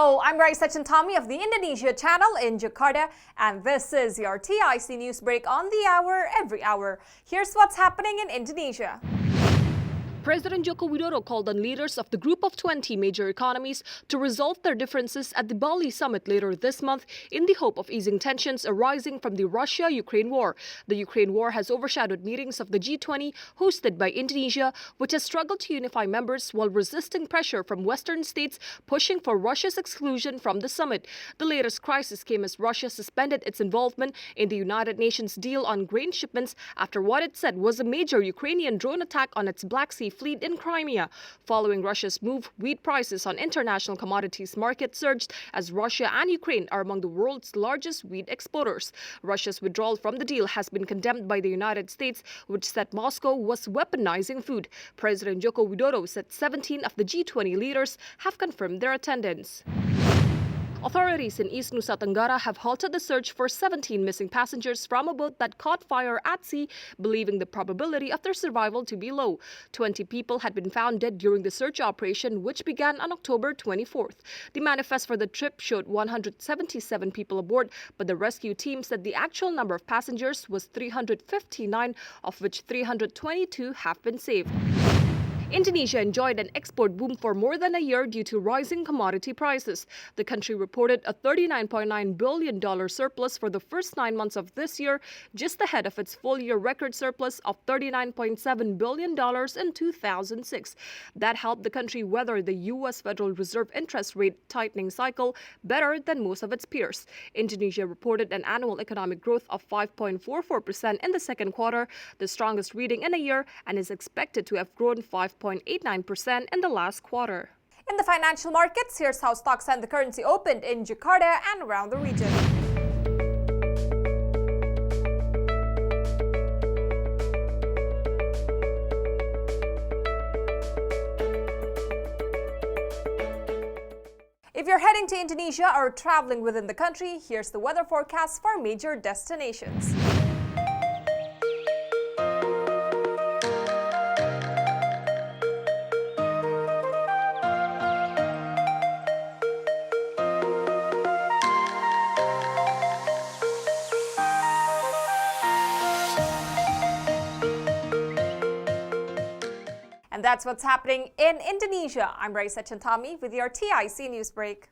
Hello, I'm Raisa Chantami of the Indonesia channel in Jakarta, and this is your TIC News Break on the hour, every hour. Here's what's happening in Indonesia. President Joko Widodo called on leaders of the Group of 20 major economies to resolve their differences at the Bali summit later this month in the hope of easing tensions arising from the Russia-Ukraine war. The Ukraine war has overshadowed meetings of the G20 hosted by Indonesia, which has struggled to unify members while resisting pressure from Western states pushing for Russia's exclusion from the summit. The latest crisis came as Russia suspended its involvement in the United Nations deal on grain shipments after what it said was a major Ukrainian drone attack on its Black Sea fleet in Crimea. Following Russia's move, wheat prices on international commodities market surged as Russia and Ukraine are among the world's largest wheat exporters. Russia's withdrawal from the deal has been condemned by the United States, which said Moscow was weaponizing food. President Joko Widodo said 17 of the G20 leaders have confirmed their attendance. Authorities in East Nusa Tenggara have halted the search for 17 missing passengers from a boat that caught fire at sea, believing the probability of their survival to be low. 20 people had been found dead during the search operation, which began on October 24th. The manifest for the trip showed 177 people aboard, but the rescue team said the actual number of passengers was 359, of which 322 have been saved. Indonesia enjoyed an export boom for more than a year due to rising commodity prices. The country reported a $39.9 billion surplus for the first 9 months of this year, just ahead of its full-year record surplus of $39.7 billion in 2006. That helped the country weather the U.S. Federal Reserve interest rate tightening cycle better than most of its peers. Indonesia reported an annual economic growth of 5.44% in the second quarter, the strongest reading in a year, and is expected to have grown 5.89% in the last quarter. In the financial markets, here's how stocks and the currency opened in Jakarta and around the region. If you're heading to Indonesia or traveling within the country, here's the weather forecast for major destinations. And that's what's happening in Indonesia. I'm Raisa Chantami with your TIC News Break.